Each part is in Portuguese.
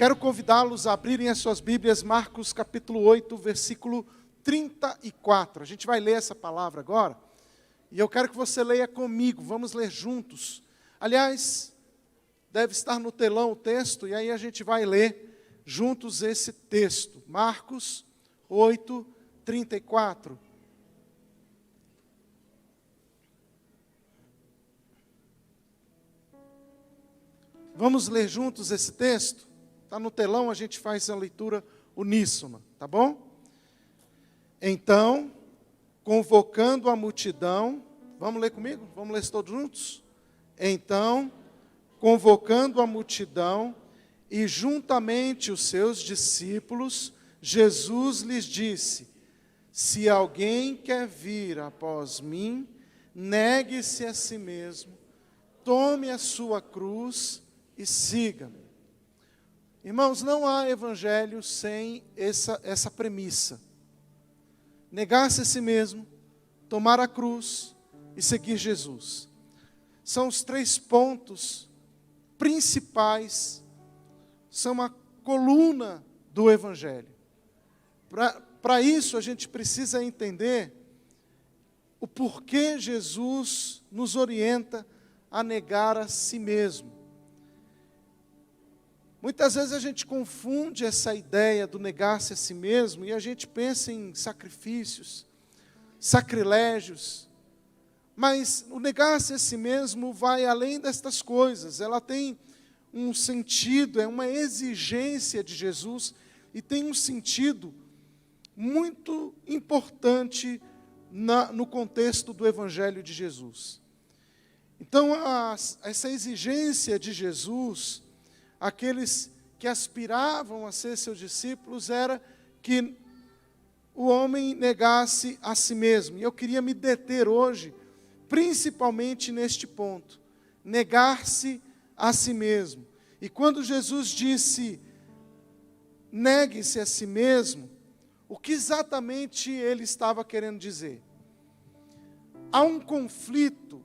Quero convidá-los a abrirem as suas Bíblias, Marcos capítulo 8, versículo 34. A gente vai ler essa palavra agora, e eu quero que você leia comigo, vamos ler juntos. Aliás, deve estar no telão o texto, e aí a gente vai ler juntos esse texto. Marcos 8, 34. Vamos ler juntos esse texto? Está no telão, a gente faz a leitura uníssona, tá bom? Então, convocando a multidão, vamos ler comigo? Vamos ler todos juntos? Então, convocando a multidão e juntamente os seus discípulos, Jesus lhes disse: se alguém quer vir após mim, negue-se a si mesmo, tome a sua cruz e siga-me. Irmãos, não há evangelho sem essa premissa. Negar-se a si mesmo, tomar a cruz e seguir Jesus. São os 3 pontos principais, são a coluna do evangelho. Para isso, a gente precisa entender o porquê Jesus nos orienta a negar a si mesmo. Muitas vezes a gente confunde essa ideia do negar-se a si mesmo e a gente pensa em sacrifícios, sacrilégios. Mas o negar-se a si mesmo vai além destas coisas. Ela tem um sentido, é uma exigência de Jesus e tem um sentido muito importante no contexto do Evangelho de Jesus. Então, essa exigência de Jesus, aqueles que aspiravam a ser seus discípulos, era que o homem negasse a si mesmo. E eu queria me deter hoje, principalmente neste ponto, negar-se a si mesmo. E quando Jesus disse, negue-se a si mesmo, o que exatamente ele estava querendo dizer? Há um conflito,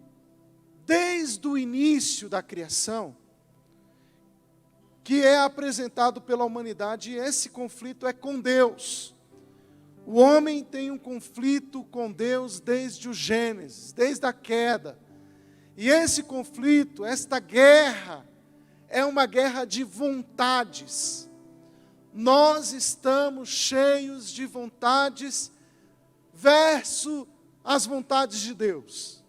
desde o início da criação, que é apresentado pela humanidade, e esse conflito é com Deus. O homem tem um conflito com Deus desde o Gênesis, desde a queda. E esse conflito, esta guerra, é uma guerra de vontades. Nós estamos cheios de vontades versus as vontades de Deus.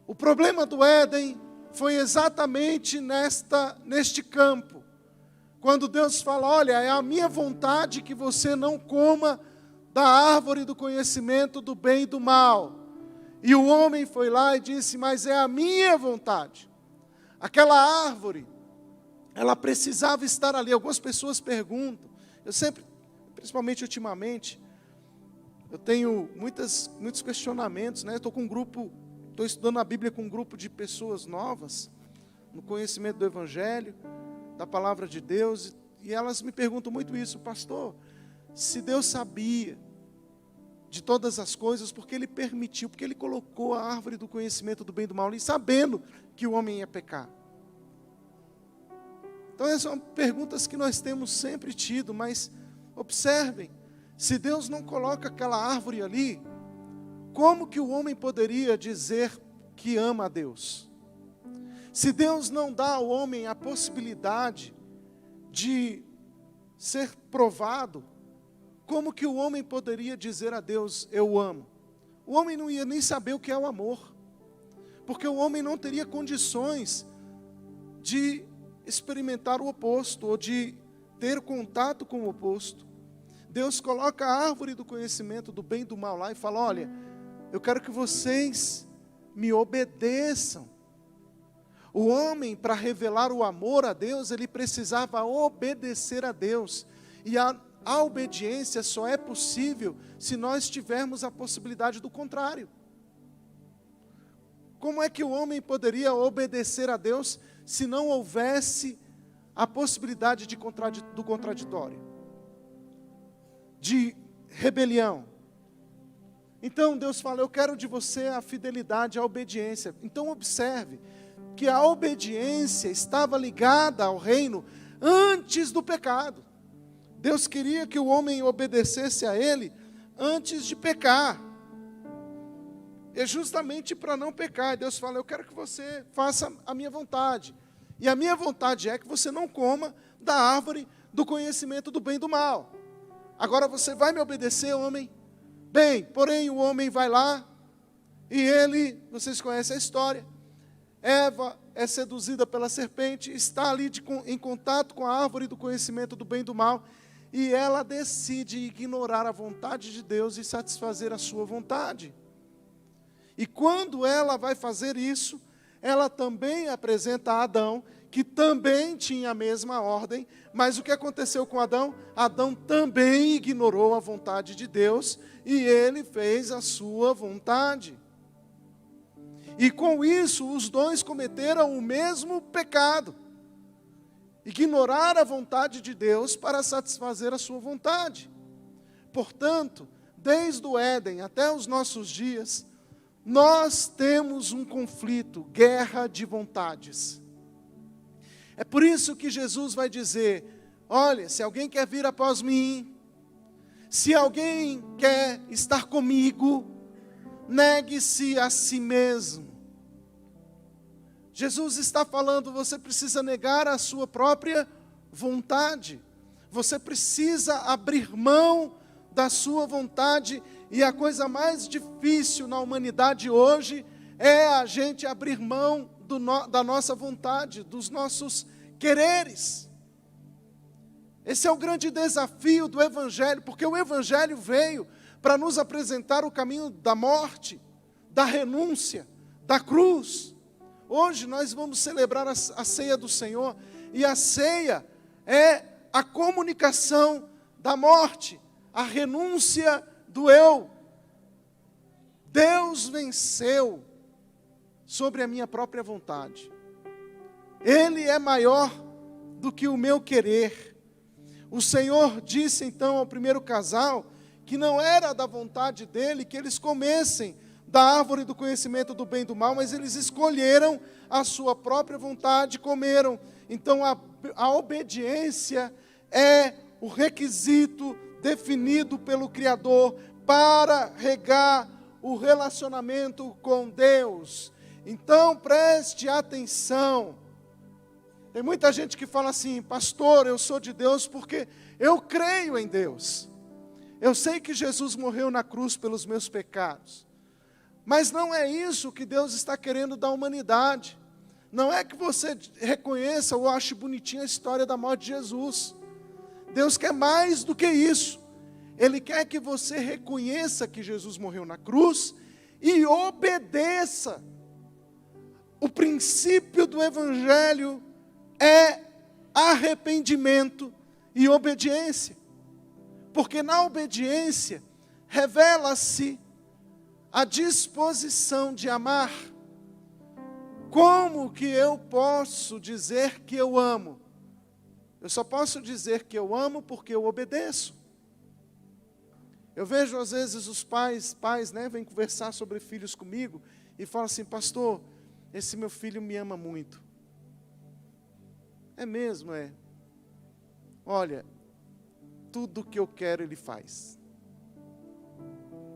O problema do Éden foi exatamente neste campo, quando Deus fala, olha, é a minha vontade que você não coma da árvore do conhecimento do bem e do mal. E o homem foi lá e disse, mas é a minha vontade. Aquela árvore, ela precisava estar ali. Algumas pessoas perguntam, eu sempre, principalmente ultimamente, eu tenho muitos questionamentos, né? Eu estou com um grupo, estou estudando a Bíblia com um grupo de pessoas novas, no conhecimento do Evangelho, da Palavra de Deus, e elas me perguntam muito isso, pastor, se Deus sabia de todas as coisas, porque Ele permitiu, porque Ele colocou a árvore do conhecimento do bem e do mal ali, sabendo que o homem ia pecar. Então essas são perguntas que nós temos sempre tido, mas observem, se Deus não coloca aquela árvore ali, como que o homem poderia dizer que ama a Deus? Se Deus não dá ao homem a possibilidade de ser provado, como que o homem poderia dizer a Deus, eu amo? O homem não ia nem saber o que é o amor, porque o homem não teria condições de experimentar o oposto, ou de ter contato com o oposto. Deus coloca a árvore do conhecimento do bem e do mal lá e fala, olha, eu quero que vocês me obedeçam. O homem, para revelar o amor a Deus, ele precisava obedecer a Deus. E a obediência só é possível se nós tivermos a possibilidade do contrário. Como é que o homem poderia obedecer a Deus se não houvesse a possibilidade do contraditório? De rebelião. Então Deus fala, eu quero de você a fidelidade, a obediência. Então observe que a obediência estava ligada ao reino antes do pecado. Deus queria que o homem obedecesse a Ele antes de pecar. É justamente para não pecar. Deus fala, eu quero que você faça a minha vontade. E a minha vontade é que você não coma da árvore do conhecimento do bem e do mal. Agora você vai me obedecer, homem? Bem, porém o homem vai lá e ele, vocês conhecem a história, Eva é seduzida pela serpente, está ali em contato com a árvore do conhecimento do bem e do mal, e ela decide ignorar a vontade de Deus e satisfazer a sua vontade. E quando ela vai fazer isso, ela também apresenta a Adão, que também tinha a mesma ordem, mas o que aconteceu com Adão? Adão também ignorou a vontade de Deus, e ele fez a sua vontade. E com isso, os dois cometeram o mesmo pecado. Ignorar a vontade de Deus para satisfazer a sua vontade. Portanto, desde o Éden até os nossos dias, nós temos um conflito, guerra de vontades. É por isso que Jesus vai dizer, olha, se alguém quer vir após mim, se alguém quer estar comigo, negue-se a si mesmo. Jesus está falando, você precisa negar a sua própria vontade. Você precisa abrir mão da sua vontade. E a coisa mais difícil na humanidade hoje é a gente abrir mão da nossa vontade, dos nossos quereres. Esse é o grande desafio do Evangelho, porque o Evangelho veio para nos apresentar o caminho da morte, da renúncia, da cruz. Hoje nós vamos celebrar a ceia do Senhor, e a ceia é a comunicação da morte, a renúncia do eu. Deus venceu sobre a minha própria vontade. Ele é maior do que o meu querer. O Senhor disse então ao primeiro casal que não era da vontade dele que eles comessem da árvore do conhecimento do bem e do mal, mas eles escolheram a sua própria vontade e comeram. Então a obediência é o requisito definido pelo Criador para regar o relacionamento com Deus. Então preste atenção. Tem muita gente que fala assim, pastor, eu sou de Deus porque eu creio em Deus. Eu sei que Jesus morreu na cruz pelos meus pecados. Mas não é isso que Deus está querendo da humanidade. Não é que você reconheça ou ache bonitinha a história da morte de Jesus. Deus quer mais do que isso. Ele quer que você reconheça que Jesus morreu na cruz e obedeça. O princípio do Evangelho é arrependimento e obediência. Porque na obediência revela-se a disposição de amar. Como que eu posso dizer que eu amo? Eu só posso dizer que eu amo porque eu obedeço. Eu vejo às vezes os pais, né, vêm conversar sobre filhos comigo e falam assim, pastor, esse meu filho me ama muito. É mesmo, é. Olha, tudo que eu quero ele faz.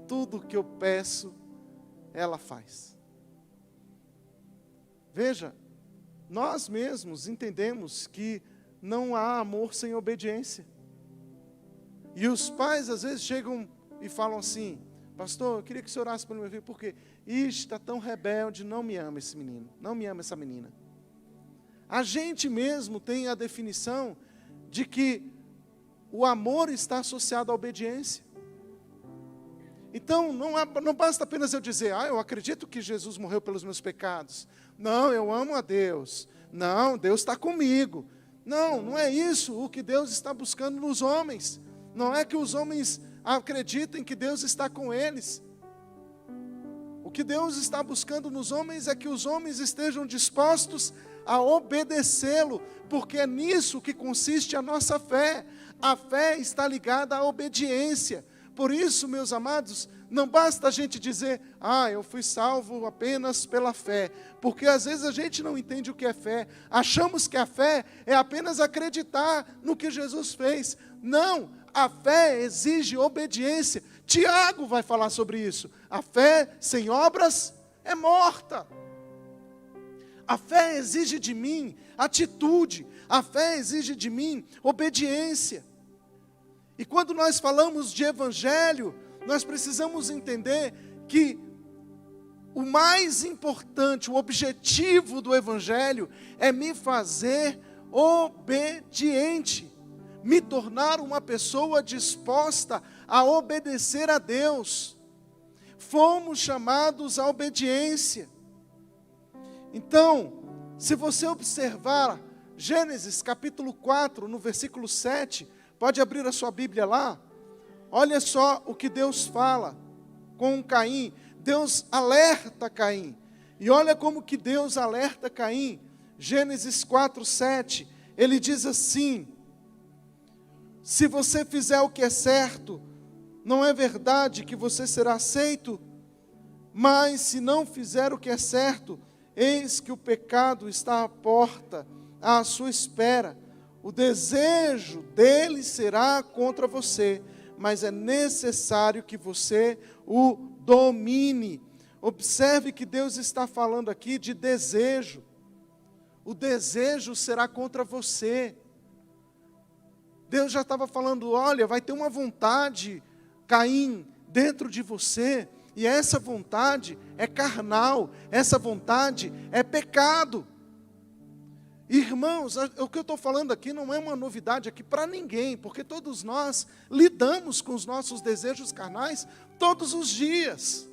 Tudo que eu peço, ela faz. Veja, nós mesmos entendemos que não há amor sem obediência. E os pais às vezes chegam e falam assim, pastor, eu queria que o senhor orasse pelo meu filho, porque está tão rebelde, não me ama esse menino, não me ama essa menina. A gente mesmo tem a definição de que o amor está associado à obediência. Então, não basta apenas eu dizer, eu acredito que Jesus morreu pelos meus pecados. Não, eu amo a Deus. Não, Deus está comigo. Não, não é isso o que Deus está buscando nos homens. Não é que os homens acreditem que Deus está com eles. O que Deus está buscando nos homens é que os homens estejam dispostos a obedecê-lo, porque é nisso que consiste a nossa fé. A fé está ligada à obediência. Por isso, meus amados, Não basta a gente dizer, eu fui salvo apenas pela fé. Porque às vezes a gente não entende o que é fé. Achamos que a fé é apenas acreditar no que Jesus fez. Não, a fé exige obediência. Tiago vai falar sobre isso. A fé sem obras é morta. A fé exige de mim atitude. A fé exige de mim obediência. E quando nós falamos de evangelho, nós precisamos entender que o mais importante, o objetivo do evangelho é me fazer obediente, me tornar uma pessoa disposta a obedecer a Deus. Fomos chamados à obediência. Então, se você observar Gênesis capítulo 4, no versículo 7, pode abrir a sua Bíblia lá. Olha só o que Deus fala com Caim. Deus alerta Caim. E olha como que Deus alerta Caim. Gênesis 4, 7. Ele diz assim: se você fizer o que é certo, não é verdade que você será aceito? Mas se não fizer o que é certo, eis que o pecado está à porta, à sua espera. O desejo dele será contra você, mas é necessário que você o domine. Observe que Deus está falando aqui de desejo. O desejo será contra você. Deus já estava falando, olha, vai ter uma vontade, Caim, dentro de você, e essa vontade é carnal, essa vontade é pecado. Irmãos, o que eu estou falando aqui não é uma novidade aqui para ninguém, porque todos nós lidamos com os nossos desejos carnais todos os dias.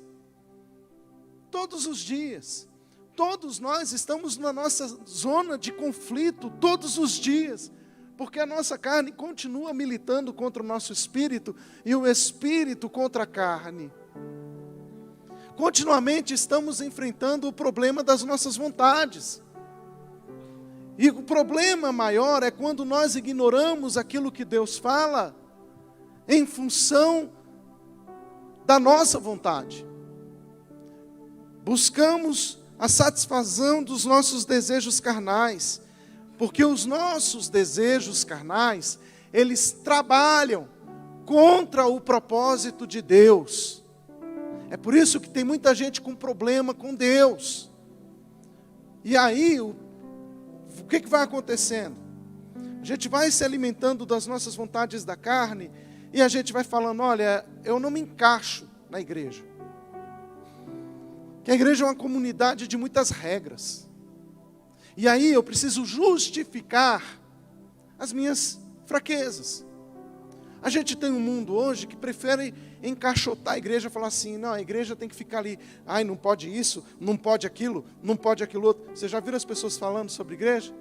Todos os dias. Todos nós estamos na nossa zona de conflito todos os dias, porque a nossa carne continua militando contra o nosso espírito e o espírito contra a carne. Continuamente estamos enfrentando o problema das nossas vontades. E o problema maior é quando nós ignoramos aquilo que Deus fala em função da nossa vontade. Buscamos a satisfação dos nossos desejos carnais, porque os nossos desejos carnais, eles trabalham contra o propósito de Deus. É por isso que tem muita gente com problema com Deus. E aí, o que vai acontecendo? A gente vai se alimentando das nossas vontades da carne e a gente vai falando, olha, eu não me encaixo na igreja. Que a igreja é uma comunidade de muitas regras. E aí eu preciso justificar as minhas fraquezas. A gente tem um mundo hoje que prefere encaixotar a igreja e falar assim, não, a igreja tem que ficar ali, não pode isso, não pode aquilo outro. Você já viram as pessoas falando sobre igreja?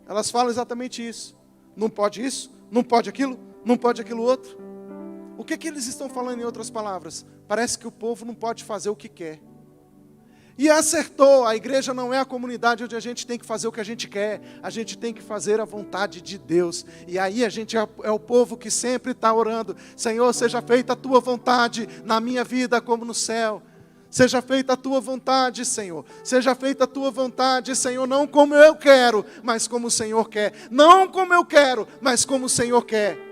Elas falam exatamente isso. Não pode isso, não pode aquilo outro. O que eles estão falando em outras palavras? Parece que o povo não pode fazer o que quer. E acertou, a igreja não é a comunidade onde a gente tem que fazer o que a gente quer, a gente tem que fazer a vontade de Deus. E aí a gente é o povo que sempre está orando, Senhor, seja feita a tua vontade na minha vida como no céu. Seja feita a tua vontade, Senhor. Seja feita a tua vontade, Senhor, não como eu quero, mas como o Senhor quer. Não como eu quero, mas como o Senhor quer.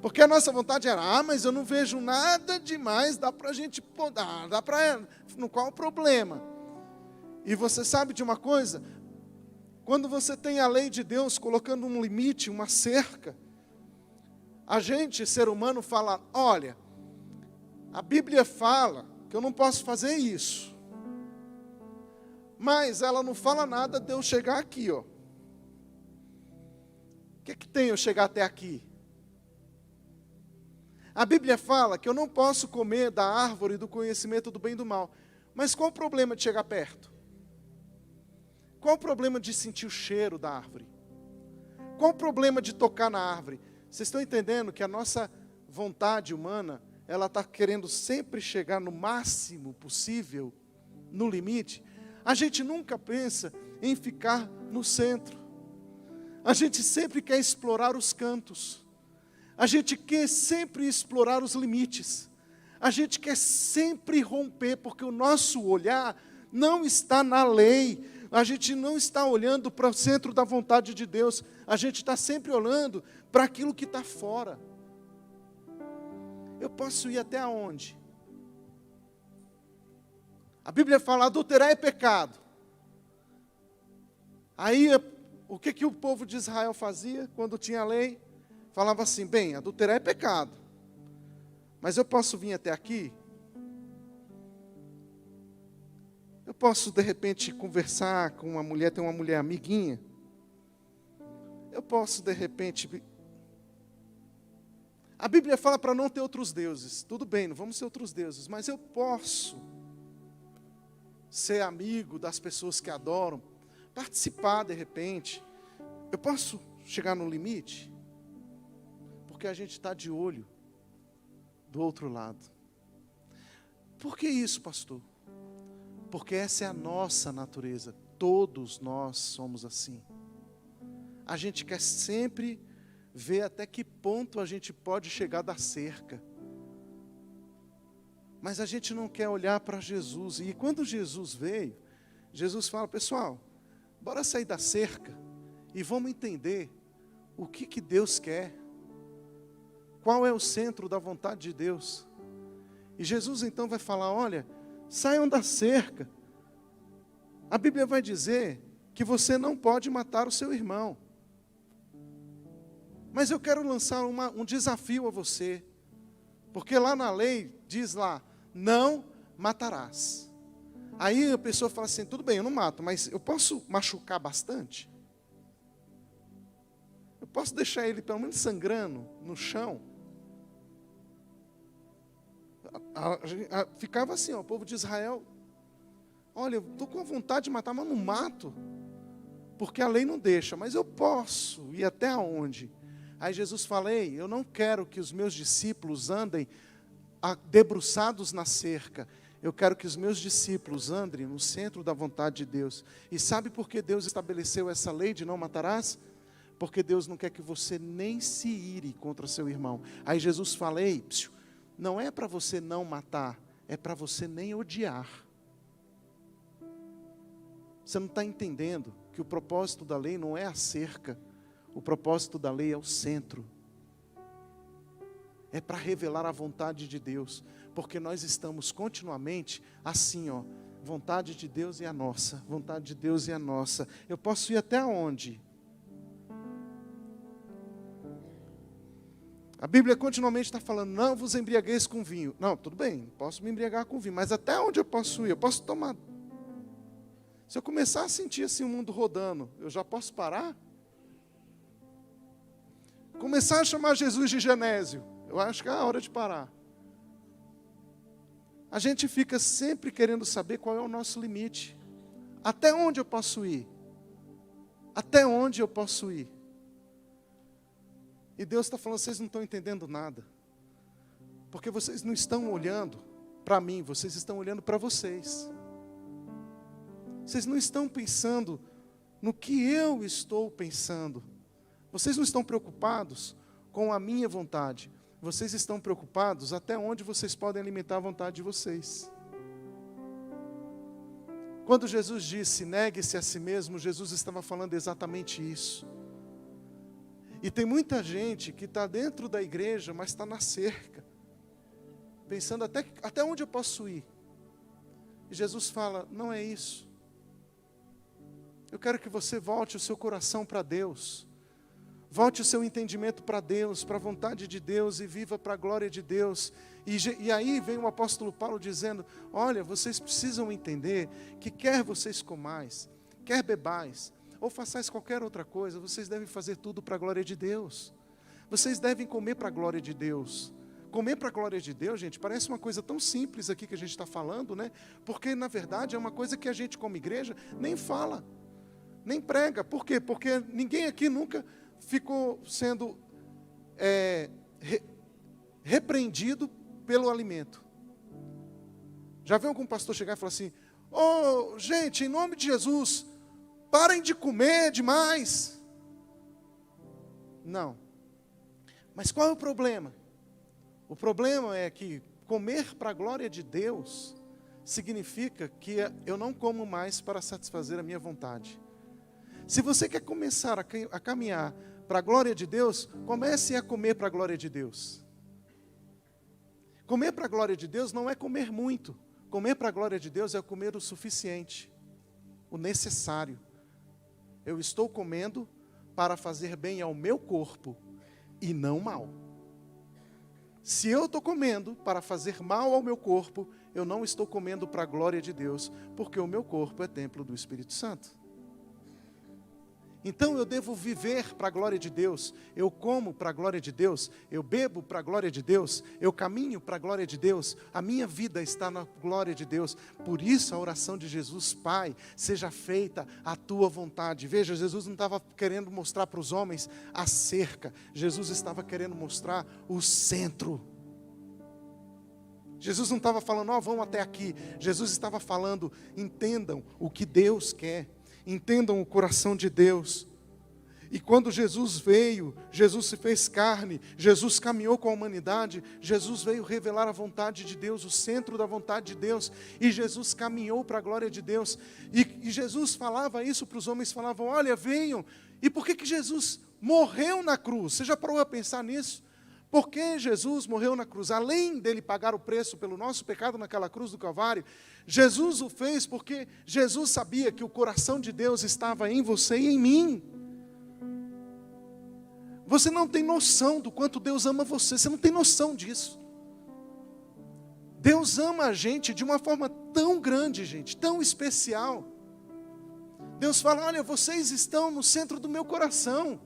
Porque a nossa vontade era, mas eu não vejo nada demais, dá para a gente, dá para, qual o problema? E você sabe de uma coisa? Quando você tem a lei de Deus colocando um limite, uma cerca, a gente, ser humano, fala, olha, a Bíblia fala que eu não posso fazer isso. Mas ela não fala nada de eu chegar aqui, ó. O que tem eu chegar até aqui? A Bíblia fala que eu não posso comer da árvore do conhecimento do bem e do mal. Mas qual o problema de chegar perto? Qual o problema de sentir o cheiro da árvore? Qual o problema de tocar na árvore? Vocês estão entendendo que a nossa vontade humana, ela está querendo sempre chegar no máximo possível, no limite? A gente nunca pensa em ficar no centro. A gente sempre quer explorar os cantos. A gente quer sempre explorar os limites. A gente quer sempre romper, porque o nosso olhar não está na lei. A gente não está olhando para o centro da vontade de Deus. A gente está sempre olhando para aquilo que está fora. Eu posso ir até onde? A Bíblia fala, adulterar é pecado. Aí, o que o povo de Israel fazia quando tinha a lei? Falava assim, bem, adulterar é pecado. Mas eu posso vir até aqui? Eu posso, de repente, conversar com uma mulher, ter uma mulher amiguinha? Eu posso, de repente... A Bíblia fala para não ter outros deuses. Tudo bem, não vamos ser outros deuses. Mas eu posso ser amigo das pessoas que adoram. Participar, de repente. Eu posso chegar no limite? Porque a gente está de olho do outro lado. Por que isso, pastor? Porque essa é a nossa natureza. Todos nós somos assim. A gente quer sempre ver até que ponto a gente pode chegar da cerca. Mas a gente não quer olhar para Jesus. E quando Jesus veio, Jesus fala, pessoal, bora sair da cerca e vamos entender o que Deus quer. Qual é o centro da vontade de Deus? E Jesus então vai falar, olha, saiam da cerca. A Bíblia vai dizer que você não pode matar o seu irmão. Mas eu quero lançar um desafio a você. Porque lá na lei, diz lá, não matarás. Aí a pessoa fala assim, tudo bem, eu não mato, mas eu posso machucar bastante? Eu posso deixar ele pelo menos sangrando no chão? Ficava assim, ó, o povo de Israel, olha, eu estou com vontade de matar, mas não mato. Porque a lei não deixa, mas eu posso ir até onde? Aí Jesus fala, ei, eu não quero que os meus discípulos andem debruçados na cerca. Eu quero que os meus discípulos andem no centro da vontade de Deus. E sabe por que Deus estabeleceu essa lei de não matarás? Porque Deus não quer que você nem se ire contra seu irmão. Aí Jesus fala, ei, não é para você não matar, é para você nem odiar. Você não está entendendo que o propósito da lei não é a cerca. O propósito da lei é o centro. É para revelar a vontade de Deus. Porque nós estamos continuamente assim, ó. Vontade de Deus é a nossa. Vontade de Deus é a nossa. Eu posso ir até onde? A Bíblia continuamente está falando, não vos embriagueis com vinho. Não, tudo bem, posso me embriagar com vinho. Mas até onde eu posso ir? Eu posso tomar. Se eu começar a sentir assim o mundo rodando, eu já posso parar? Começar a chamar Jesus de Genésio, eu acho que é a hora de parar. A gente fica sempre querendo saber qual é o nosso limite. Até onde eu posso ir? Até onde eu posso ir? E Deus está falando, vocês não estão entendendo nada. Porque vocês não estão olhando para mim, vocês estão olhando para vocês. Vocês não estão pensando no que eu estou pensando. Vocês não estão preocupados com a minha vontade. Vocês estão preocupados até onde vocês podem alimentar a vontade de vocês. Quando Jesus disse, negue-se a si mesmo, Jesus estava falando exatamente isso. E tem muita gente que está dentro da igreja, mas está na cerca. Pensando até onde eu posso ir. E Jesus fala, não é isso. Eu quero que você volte o seu coração para Deus. Volte o seu entendimento para Deus, para a vontade de Deus e viva para a glória de Deus. E aí vem o apóstolo Paulo dizendo, olha, vocês precisam entender que quer vocês comais, quer bebais, ou façais qualquer outra coisa, vocês devem fazer tudo para a glória de Deus. Vocês devem comer para a glória de Deus. Comer para a glória de Deus, gente, parece uma coisa tão simples aqui que a gente está falando, né? Porque na verdade é uma coisa que a gente como igreja nem fala, nem prega. Por quê? Porque ninguém aqui nunca ficou sendo repreendido pelo alimento. Já viu algum pastor chegar e falar assim, gente, em nome de Jesus, parem de comer demais. Não. Mas qual é o problema? O problema é que comer para a glória de Deus significa que eu não como mais para satisfazer a minha vontade. Se você quer começar a caminhar para a glória de Deus, comece a comer para a glória de Deus. Comer para a glória de Deus não é comer muito. Comer para a glória de Deus é comer o suficiente, o necessário. Eu estou comendo para fazer bem ao meu corpo e não mal. Se eu estou comendo para fazer mal ao meu corpo, eu não estou comendo para a glória de Deus, porque o meu corpo é templo do Espírito Santo. Então eu devo viver para a glória de Deus, eu como para a glória de Deus, eu bebo para a glória de Deus, eu caminho para a glória de Deus, a minha vida está na glória de Deus. Por isso a oração de Jesus: Pai, seja feita a tua vontade. Veja, Jesus não estava querendo mostrar para os homens a cerca, Jesus estava querendo mostrar o centro. Jesus não estava falando, vamos até aqui. Jesus estava falando, entendam o que Deus quer. Entendam o coração de Deus. E quando Jesus veio, Jesus se fez carne, Jesus caminhou com a humanidade, Jesus veio revelar a vontade de Deus, o centro da vontade de Deus, e Jesus caminhou para a glória de Deus, e Jesus falava isso para os homens, falavam, olha, venham. E por que Jesus morreu na cruz? Você já parou a pensar nisso? Por que Jesus morreu na cruz? Além dele pagar o preço pelo nosso pecado naquela cruz do Calvário, Jesus o fez porque Jesus sabia que o coração de Deus estava em você e em mim. Você não tem noção do quanto Deus ama você não tem noção disso. Deus ama a gente de uma forma tão grande, gente, tão especial. Deus fala, olha, vocês estão no centro do meu coração.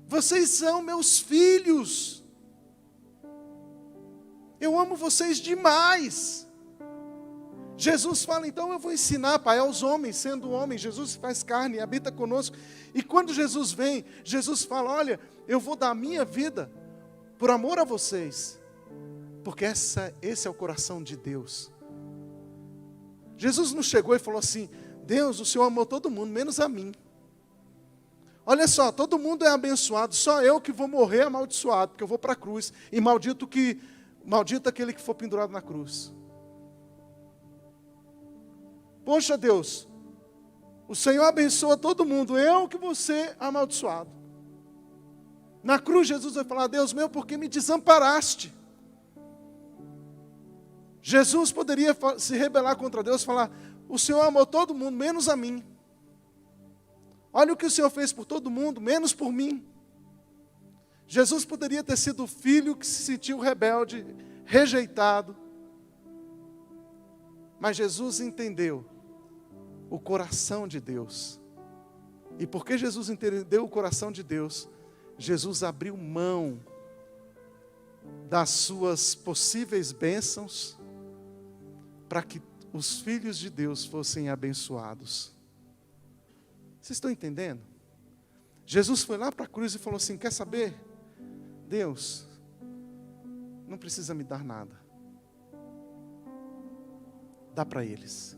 Vocês são meus filhos. Eu amo vocês demais. Jesus fala, então eu vou ensinar, Pai, aos homens, sendo homem. Jesus se faz carne e habita conosco. E quando Jesus vem, Jesus fala, olha, eu vou dar a minha vida por amor a vocês. Porque esse é o coração de Deus. Jesus não chegou e falou assim, Deus, o Senhor amou todo mundo, menos a mim. Olha só, todo mundo é abençoado, só eu que vou morrer amaldiçoado, porque eu vou para a cruz, e maldito aquele que for pendurado na cruz. Poxa Deus, o Senhor abençoa todo mundo, eu que vou ser amaldiçoado. Na cruz Jesus vai falar, Deus meu, por que me desamparaste? Jesus poderia se rebelar contra Deus e falar, o Senhor amou todo mundo, menos a mim. Olha o que o Senhor fez por todo mundo, menos por mim. Jesus poderia ter sido o filho que se sentiu rebelde, rejeitado. Mas Jesus entendeu o coração de Deus. E porque Jesus entendeu o coração de Deus, Jesus abriu mão das suas possíveis bênçãos para que os filhos de Deus fossem abençoados. Vocês estão entendendo? Jesus foi lá para a cruz e falou assim, quer saber? Deus, não precisa me dar nada. Dá para eles.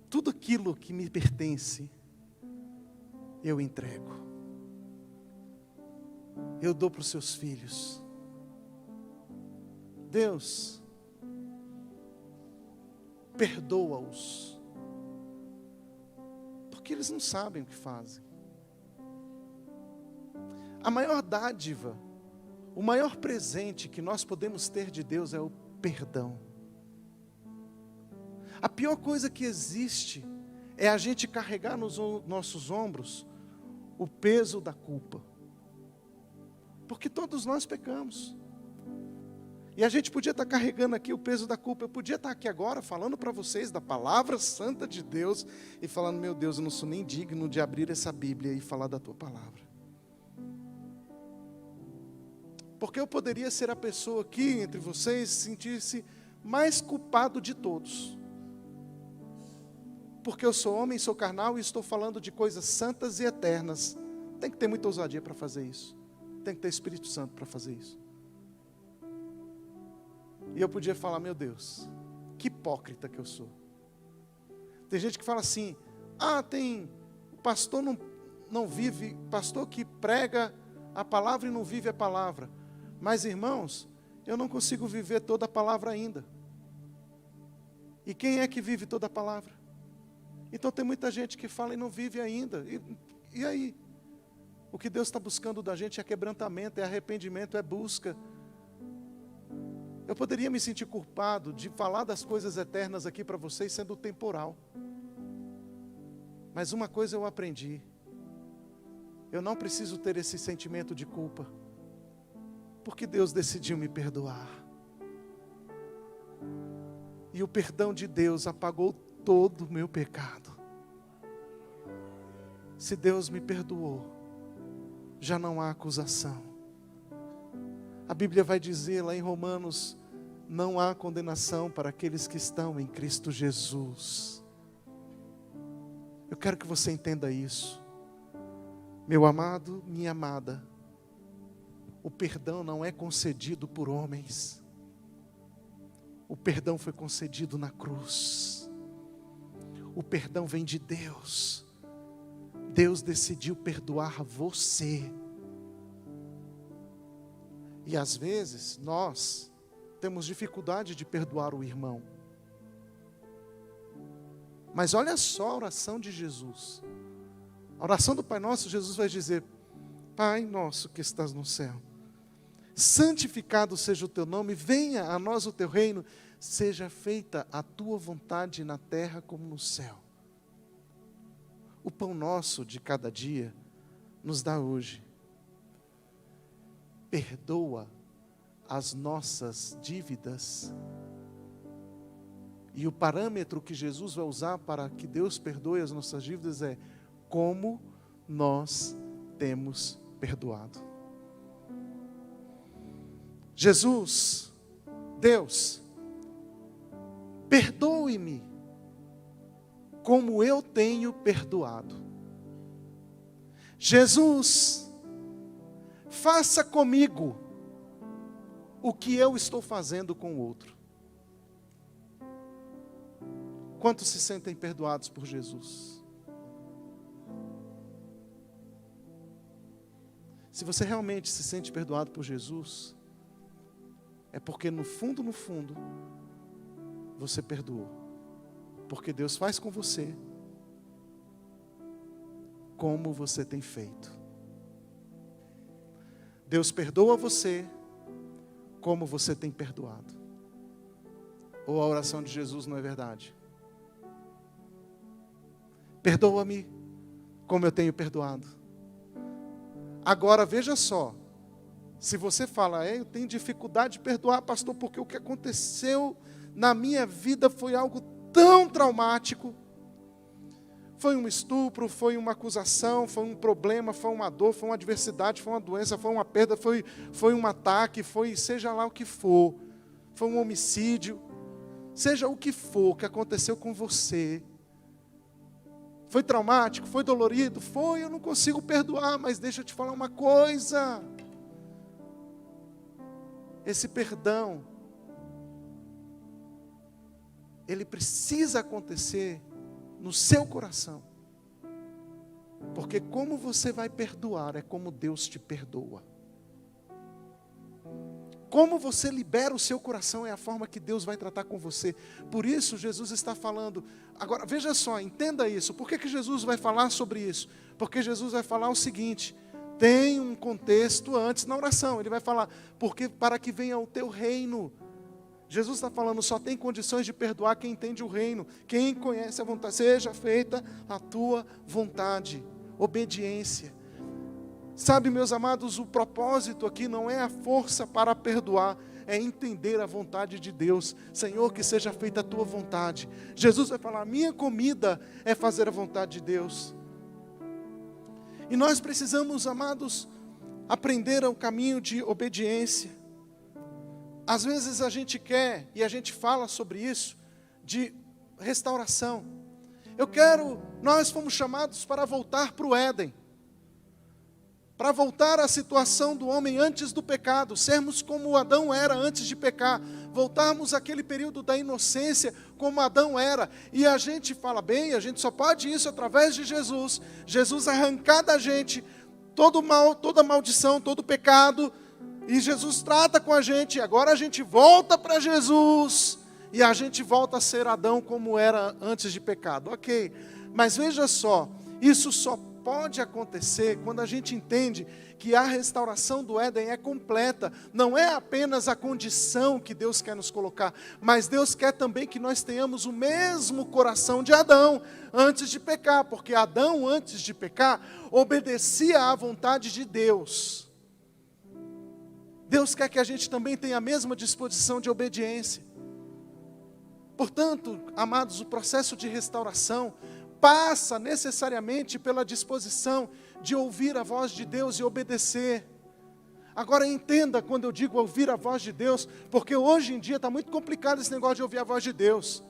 Tudo aquilo que me pertence, eu entrego. Eu dou para os seus filhos. Deus, perdoa-os. Porque eles não sabem o que fazem. A maior dádiva, o maior presente que nós podemos ter de Deus é o perdão. A pior coisa que existe é a gente carregar nos nossos ombros o peso da culpa. Porque todos nós pecamos. E a gente podia estar carregando aqui o peso da culpa. Eu podia estar aqui agora falando para vocês da palavra santa de Deus e falando, meu Deus, eu não sou nem digno de abrir essa Bíblia e falar da tua palavra. Porque eu poderia ser a pessoa aqui entre vocês sentir-se mais culpado de todos. Porque eu sou homem, sou carnal e estou falando de coisas santas e eternas. Tem que ter muita ousadia para fazer isso. Tem que ter Espírito Santo para fazer isso. E eu podia falar, meu Deus, que hipócrita que eu sou. Tem gente que fala assim, o pastor não vive, pastor que prega a palavra e não vive a palavra. Mas, irmãos, eu não consigo viver toda a palavra ainda. E quem é que vive toda a palavra? Então tem muita gente que fala e não vive ainda. E aí? O que Deus está buscando da gente é quebrantamento, é arrependimento, é busca. Eu poderia me sentir culpado de falar das coisas eternas aqui para vocês sendo temporal. Mas uma coisa eu aprendi. Eu não preciso ter esse sentimento de culpa. Porque Deus decidiu me perdoar. E o perdão de Deus apagou todo o meu pecado. Se Deus me perdoou, já não há acusação. A Bíblia vai dizer lá em Romanos, não há condenação para aqueles que estão em Cristo Jesus. Eu quero que você entenda isso. Meu amado, minha amada, o perdão não é concedido por homens. O perdão foi concedido na cruz. O perdão vem de Deus. Deus decidiu perdoar você. E às vezes nós temos dificuldade de perdoar o irmão. Mas olha só a oração de Jesus. A oração do Pai Nosso, Jesus vai dizer: Pai nosso que estás no céu, santificado seja o teu nome, venha a nós o teu reino, seja feita a tua vontade na terra como no céu. O pão nosso de cada dia nos dá hoje. Perdoa as nossas dívidas. E o parâmetro que Jesus vai usar para que Deus perdoe as nossas dívidas é como nós temos perdoado. Jesus, Deus, perdoe-me como eu tenho perdoado. Jesus, faça comigo o que eu estou fazendo com o outro. Quantos se sentem perdoados por Jesus? Se você realmente se sente perdoado por Jesus, é porque no fundo, você perdoou. Porque Deus faz com você como você tem feito. Deus perdoa você como você tem perdoado. Ou a oração de Jesus não é verdade? Perdoa-me como eu tenho perdoado. Agora veja só, se você fala, eu tenho dificuldade de perdoar, pastor, porque o que aconteceu na minha vida foi algo tão traumático. Foi um estupro, foi uma acusação, foi um problema, foi uma dor, foi uma adversidade, foi uma doença, foi uma perda, foi um ataque, foi seja lá o que for, foi um homicídio, seja o que for que aconteceu com você. Foi traumático, foi dolorido, eu não consigo perdoar, mas deixa eu te falar uma coisa. Esse perdão, ele precisa acontecer no seu coração. Porque como você vai perdoar é como Deus te perdoa. Como você libera o seu coração é a forma que Deus vai tratar com você. Por isso Jesus está falando. Agora veja só, entenda isso. Por que Jesus vai falar sobre isso? Porque Jesus vai falar o seguinte: tem um contexto antes na oração. Ele vai falar, porque para que venha o teu reino. Jesus está falando, só tem condições de perdoar quem entende o reino, quem conhece a vontade. Seja feita a tua vontade. Obediência. Sabe, meus amados, o propósito aqui não é a força para perdoar, é entender a vontade de Deus. Senhor, que seja feita a tua vontade. Jesus vai falar, minha comida é fazer a vontade de Deus. E nós precisamos, amados, aprender o caminho de obediência. Às vezes a gente quer, e a gente fala sobre isso, de restauração. Nós fomos chamados para voltar para o Éden. Para voltar à situação do homem antes do pecado, sermos como Adão era antes de pecar, voltarmos àquele período da inocência como Adão era, e a gente fala bem, a gente só pode isso através de Jesus, Jesus arrancar da gente todo mal, toda maldição, todo pecado, E Jesus trata com a gente, agora a gente volta para Jesus, e a gente volta a ser Adão como era antes de pecado. Ok, mas veja só, isso só pode acontecer quando a gente entende que a restauração do Éden é completa. Não é apenas a condição que Deus quer nos colocar, mas Deus quer também que nós tenhamos o mesmo coração de Adão antes de pecar, porque Adão antes de pecar obedecia à vontade de Deus. Deus quer que a gente também tenha a mesma disposição de obediência. Portanto, amados, o processo de restauração passa necessariamente pela disposição de ouvir a voz de Deus e obedecer. Agora entenda quando eu digo ouvir a voz de Deus, porque hoje em dia está muito complicado esse negócio de ouvir a voz de Deus.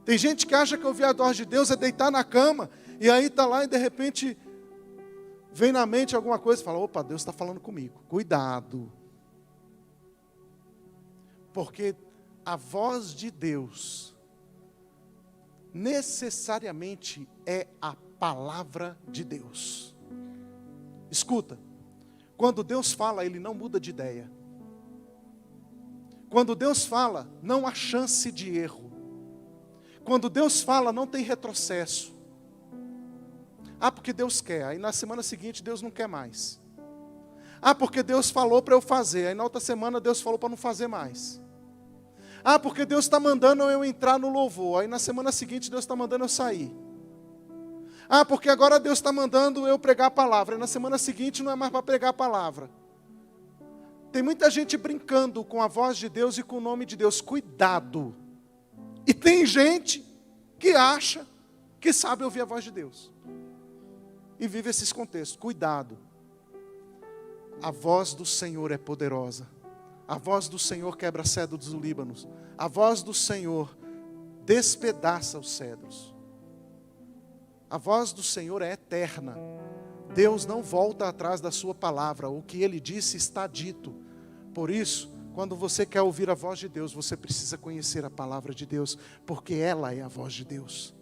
Tem gente que acha que ouvir a voz de Deus é deitar na cama, e aí está lá e de repente vem na mente alguma coisa e fala, opa, Deus está falando comigo. Cuidado. Porque a voz de Deus necessariamente é a palavra de Deus. Escuta, quando Deus fala, Ele não muda de ideia. Quando Deus fala, não há chance de erro. Quando Deus fala, não tem retrocesso. Ah, porque Deus quer, aí na semana seguinte Deus não quer mais. Ah, porque Deus falou para eu fazer, aí na outra semana Deus falou para não fazer mais. Ah, porque Deus está mandando eu entrar no louvor, aí na semana seguinte Deus está mandando eu sair. Ah, porque agora Deus está mandando eu pregar a palavra, aí na semana seguinte não é mais para pregar a palavra. Tem muita gente brincando com a voz de Deus e com o nome de Deus, cuidado. E tem gente que acha que sabe ouvir a voz de Deus. E vive esses contextos, cuidado. A voz do Senhor é poderosa. A voz do Senhor quebra cedros do Líbano. A voz do Senhor despedaça os cedros. A voz do Senhor é eterna. Deus não volta atrás da sua palavra. O que Ele disse está dito. Por isso, quando você quer ouvir a voz de Deus, você precisa conhecer a palavra de Deus, porque ela é a voz de Deus.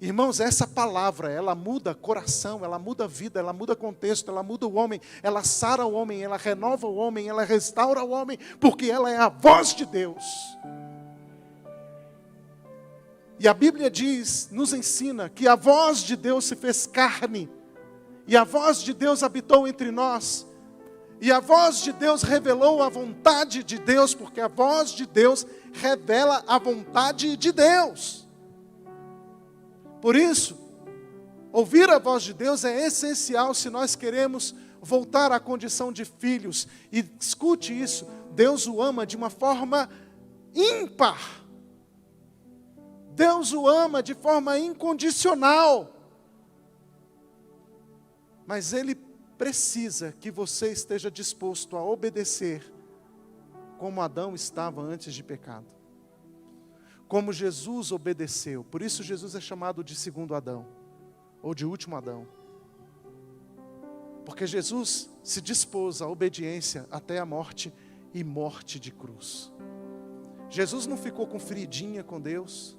Irmãos, essa palavra, ela muda coração, ela muda vida, ela muda contexto, ela muda o homem, ela sara o homem, ela renova o homem, ela restaura o homem, porque ela é a voz de Deus. E a Bíblia diz, nos ensina, que a voz de Deus se fez carne, e a voz de Deus habitou entre nós, e a voz de Deus revelou a vontade de Deus, porque a voz de Deus revela a vontade de Deus. Por isso, ouvir a voz de Deus é essencial se nós queremos voltar à condição de filhos. E escute isso, Deus o ama de uma forma ímpar. Deus o ama de forma incondicional. Mas Ele precisa que você esteja disposto a obedecer como Adão estava antes de pecado. Como Jesus obedeceu. Por isso Jesus é chamado de segundo Adão, ou de último Adão. Porque Jesus se dispôs à obediência até a morte, e morte de cruz. Jesus não ficou com feridinha com Deus.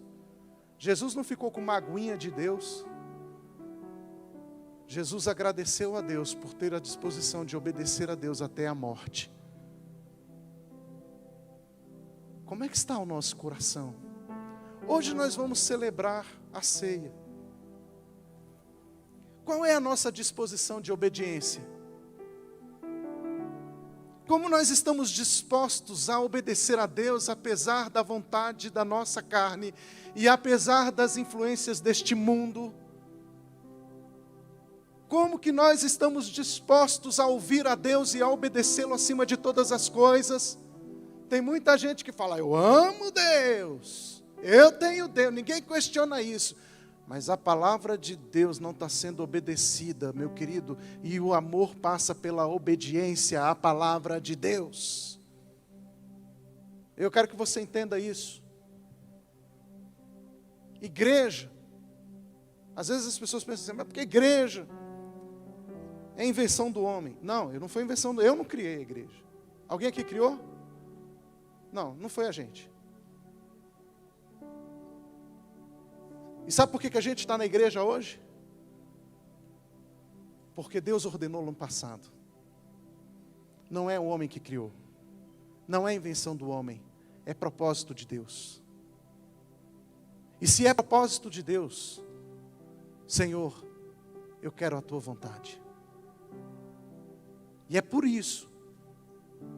Jesus não ficou com magoinha de Deus. Jesus agradeceu a Deus por ter a disposição de obedecer a Deus até a morte. Como é que está o nosso coração? Hoje nós vamos celebrar a ceia. Qual é a nossa disposição de obediência? Como nós estamos dispostos a obedecer a Deus, apesar da vontade da nossa carne, e apesar das influências deste mundo? Como que nós estamos dispostos a ouvir a Deus e a obedecê-lo acima de todas as coisas? Tem muita gente que fala, eu amo Deus. Eu tenho Deus, ninguém questiona isso. Mas a palavra de Deus não está sendo obedecida, meu querido. E o amor passa pela obediência à palavra de Deus. Eu quero que você entenda isso. Igreja. Às vezes as pessoas pensam assim, mas porque igreja é invenção do homem. Não, não foi invenção do homem. Eu não criei a igreja. Alguém aqui criou? Não, não foi a gente. E sabe por que a gente está na igreja hoje? Porque Deus ordenou no passado. não é o homem que criou, não é invenção do homem, é propósito de Deus. E se é propósito de Deus, Senhor, eu quero a tua vontade. E é por isso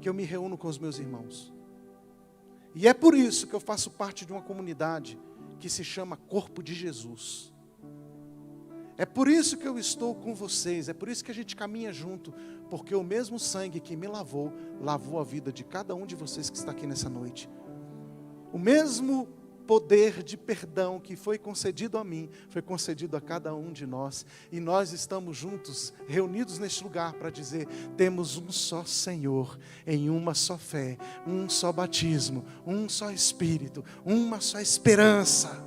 que eu me reúno com os meus irmãos. E é por isso que eu faço parte de uma comunidade que se chama Corpo de Jesus. É por isso que eu estou com vocês, é por isso que a gente caminha junto, porque o mesmo sangue que me lavou, lavou a vida de cada um de vocês que está aqui nessa noite. O mesmo poder de perdão que foi concedido a mim, foi concedido a cada um de nós. E nós estamos juntos, reunidos neste lugar para dizer, temos um só Senhor, em uma só fé, um só batismo, um só Espírito, uma só esperança.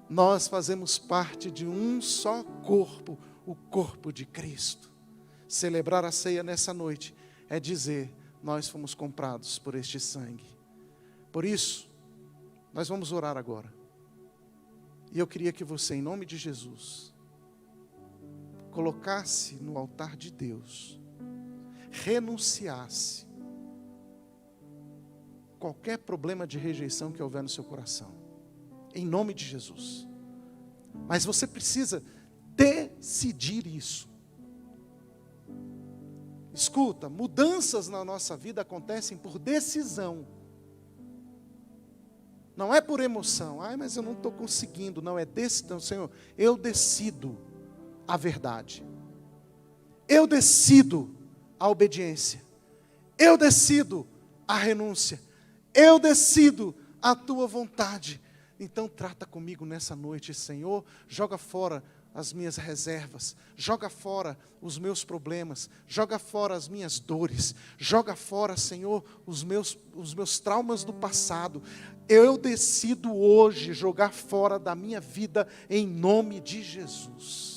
Nós fazemos parte de um só corpo, o corpo de Cristo. Celebrar a ceia nessa noite é dizer, nós fomos comprados por este sangue. Por isso, nós vamos orar agora. E eu queria que você, em nome de Jesus, colocasse no altar de Deus, renunciasse qualquer problema de rejeição que houver no seu coração. Em nome de Jesus. Mas você precisa decidir isso. Escuta, mudanças na nossa vida acontecem por decisão. Não é por emoção. Ai, mas eu não estou conseguindo. Não, é decisão. Senhor, eu decido a verdade. Eu decido a obediência. Eu decido a renúncia. Eu decido a tua vontade. Então trata comigo nessa noite, Senhor, joga fora as minhas reservas, joga fora os meus problemas, joga fora as minhas dores, joga fora, Senhor, os meus traumas do passado. Eu decido hoje jogar fora da minha vida em nome de Jesus.